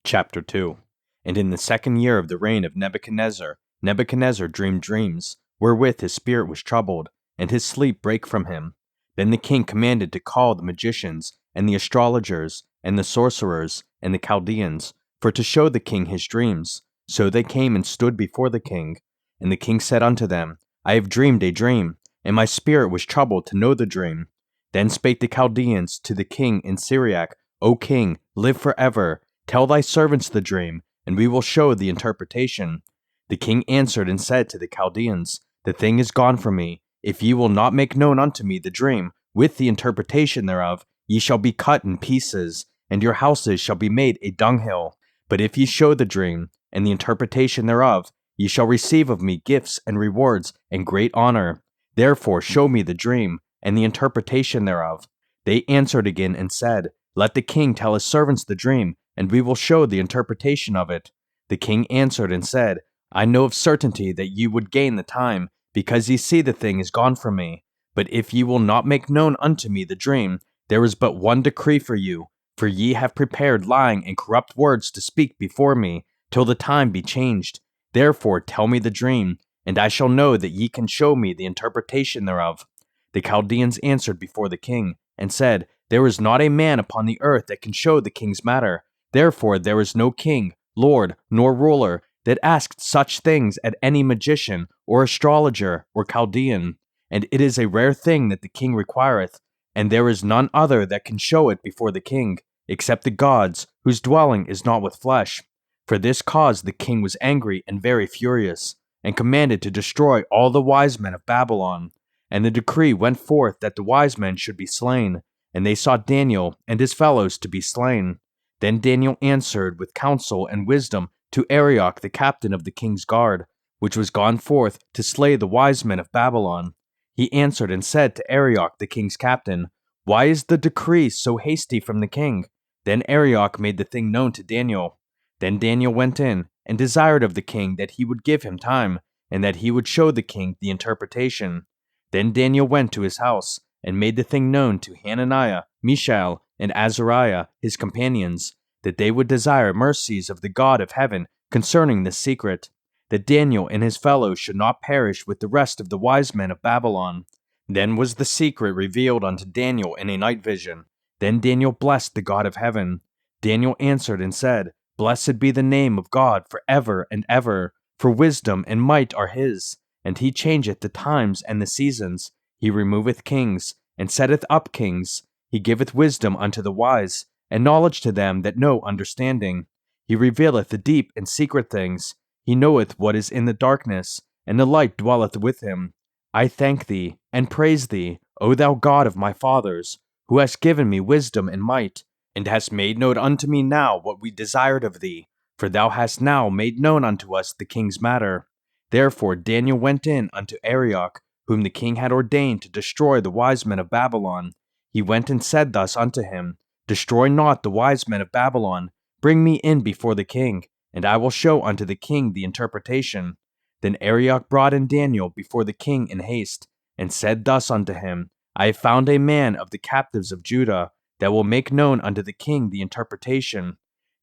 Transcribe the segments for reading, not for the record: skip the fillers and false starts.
Chapter 2. And in the 2nd year of the reign of Nebuchadnezzar, Nebuchadnezzar dreamed dreams, wherewith his spirit was troubled, and his sleep brake from him. Then the king commanded to call the magicians, and the astrologers, and the sorcerers, and the Chaldeans, for to show the king his dreams. So they came and stood before the king. And the king said unto them, I have dreamed a dream, and my spirit was troubled to know the dream. Then spake the Chaldeans to the king in Syriac, O king, live forever. Tell thy servants the dream, and we will show the interpretation. The king answered and said to the Chaldeans, The thing is gone from me. If ye will not make known unto me the dream, with the interpretation thereof, ye shall be cut in pieces, and your houses shall be made a dunghill. But if ye show the dream, and the interpretation thereof, ye shall receive of me gifts and rewards and great honor. Therefore show me the dream, and the interpretation thereof. They answered again and said, Let the king tell his servants the dream, and we will show the interpretation of it. The king answered and said, I know of certainty that ye would gain the time, because ye see the thing is gone from me. But if ye will not make known unto me the dream, there is but one decree for you, for ye have prepared lying and corrupt words to speak before me, till the time be changed. Therefore tell me the dream, and I shall know that ye can show me the interpretation thereof. The Chaldeans answered before the king, and said, There is not a man upon the earth that can show the king's matter. Therefore there is no king, lord, nor ruler, that asked such things at any magician, or astrologer, or Chaldean. And it is a rare thing that the king requireth, and there is none other that can show it before the king, except the gods, whose dwelling is not with flesh. For this cause the king was angry and very furious, and commanded to destroy all the wise men of Babylon. And the decree went forth that the wise men should be slain, and they sought Daniel and his fellows to be slain. Then Daniel answered with counsel and wisdom to Arioch the captain of the king's guard, which was gone forth to slay the wise men of Babylon. He answered and said to Arioch the king's captain, Why is the decree so hasty from the king? Then Arioch made the thing known to Daniel. Then Daniel went in, and desired of the king that he would give him time, and that he would show the king the interpretation. Then Daniel went to his house, and made the thing known to Hananiah, Mishael, and Azariah, his companions, that they would desire mercies of the God of heaven concerning this secret, that Daniel and his fellows should not perish with the rest of the wise men of Babylon. Then was the secret revealed unto Daniel in a night vision. Then Daniel blessed the God of heaven. Daniel answered and said, Blessed be the name of God for ever and ever, for wisdom and might are his, and he changeth the times and the seasons. He removeth kings, and setteth up kings. He giveth wisdom unto the wise, and knowledge to them that know understanding. He revealeth the deep and secret things. He knoweth what is in the darkness, and the light dwelleth with him. I thank thee, and praise thee, O thou God of my fathers, who hast given me wisdom and might, and hast made known unto me now what we desired of thee, for thou hast now made known unto us the king's matter. Therefore Daniel went in unto Arioch, whom the king had ordained to destroy the wise men of Babylon. He went and said thus unto him, Destroy not the wise men of Babylon. Bring me in before the king, and I will show unto the king the interpretation. Then Arioch brought in Daniel before the king in haste, and said thus unto him, I have found a man of the captives of Judah, that will make known unto the king the interpretation.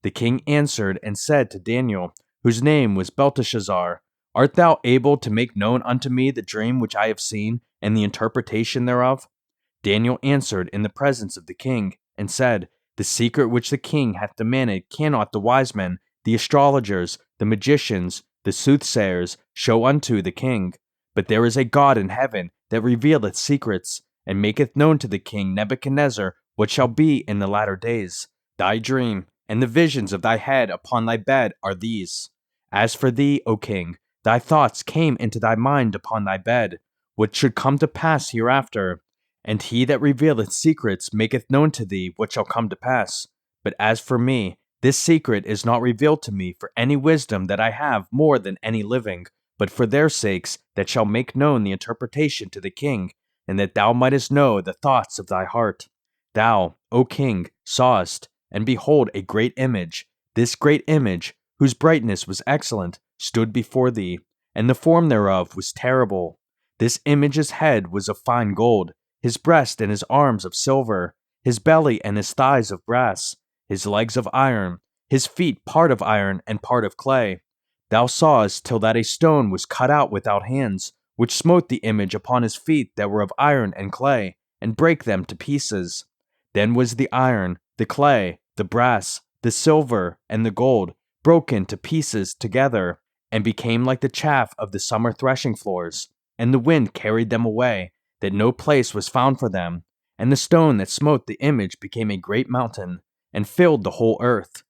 The king answered and said to Daniel, whose name was Belteshazzar, Art thou able to make known unto me the dream which I have seen, and the interpretation thereof? Daniel answered in the presence of the king, and said, The secret which the king hath demanded cannot the wise men, the astrologers, the magicians, the soothsayers, show unto the king. But there is a God in heaven that revealeth secrets, and maketh known to the king Nebuchadnezzar what shall be in the latter days. Thy dream, and the visions of thy head upon thy bed are these. As for thee, O king, thy thoughts came into thy mind upon thy bed, what should come to pass hereafter. And he that revealeth secrets maketh known to thee what shall come to pass. But as for me, this secret is not revealed to me for any wisdom that I have more than any living, but for their sakes that shall make known the interpretation to the king, and that thou mightest know the thoughts of thy heart. Thou, O king, sawest, and behold a great image. This great image, whose brightness was excellent, stood before thee, and the form thereof was terrible. This image's head was of fine gold, his breast and his arms of silver, his belly and his thighs of brass, his legs of iron, his feet part of iron and part of clay. Thou sawest till that a stone was cut out without hands, which smote the image upon his feet that were of iron and clay, and brake them to pieces. Then was the iron, the clay, the brass, the silver, and the gold broken to pieces together, and became like the chaff of the summer threshing floors. And the wind carried them away, that no place was found for them. And the stone that smote the image became a great mountain, and filled the whole earth.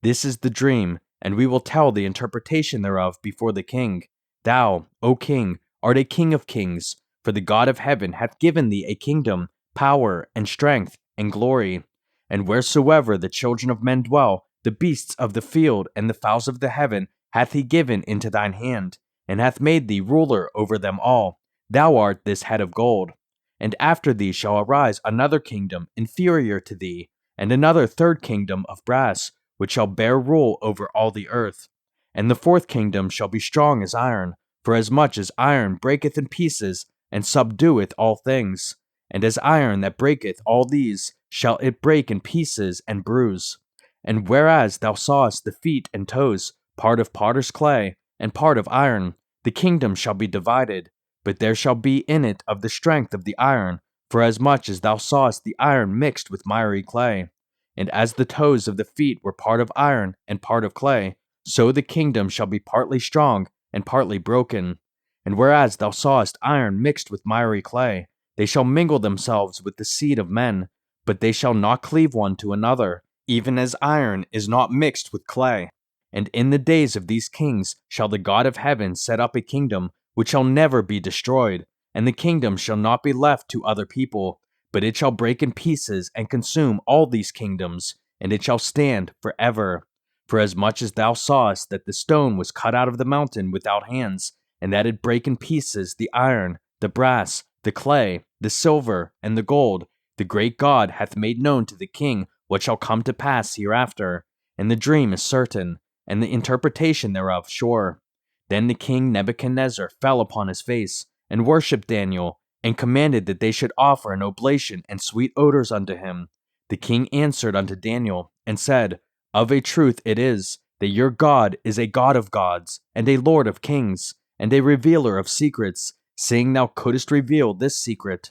This is the dream, and we will tell the interpretation thereof before the king. Thou, O king, art a king of kings, for the God of heaven hath given thee a kingdom, power, and strength, and glory. And wheresoever the children of men dwell, the beasts of the field and the fowls of the heaven hath he given into thine hand, and hath made thee ruler over them all. Thou art this head of gold. And after thee shall arise another kingdom inferior to thee, and another third kingdom of brass, which shall bear rule over all the earth. And the fourth kingdom shall be strong as iron, for as much as iron breaketh in pieces, and subdueth all things. And as iron that breaketh all these, shall it break in pieces and bruise. And whereas thou sawest the feet and toes, part of potter's clay, and part of iron, the kingdom shall be divided, but there shall be in it of the strength of the iron, for as much as thou sawest the iron mixed with miry clay. And as the toes of the feet were part of iron and part of clay, so the kingdom shall be partly strong and partly broken. And whereas thou sawest iron mixed with miry clay, they shall mingle themselves with the seed of men, but they shall not cleave one to another, even as iron is not mixed with clay. And in the days of these kings shall the God of heaven set up a kingdom which shall never be destroyed, and the kingdom shall not be left to other people, but it shall break in pieces and consume all these kingdoms, and it shall stand forever. For as much as thou sawest that the stone was cut out of the mountain without hands, and that it brake in pieces the iron, the brass, the clay, the silver, and the gold, the great God hath made known to the king what shall come to pass hereafter. And the dream is certain, and the interpretation thereof sure. Then the king Nebuchadnezzar fell upon his face, and worshipped Daniel, and commanded that they should offer an oblation and sweet odors unto him. The king answered unto Daniel, and said, Of a truth it is, that your God is a God of gods, and a Lord of kings, and a revealer of secrets, seeing thou couldest reveal this secret.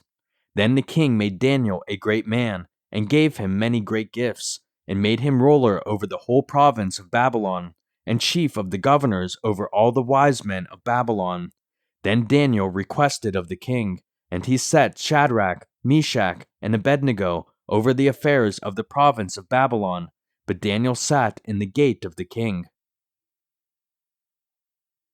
Then the king made Daniel a great man, and gave him many great gifts, and made him ruler over the whole province of Babylon, and chief of the governors over all the wise men of Babylon. Then Daniel requested of the king, and he set Shadrach, Meshach, and Abednego over the affairs of the province of Babylon, but Daniel sat in the gate of the king.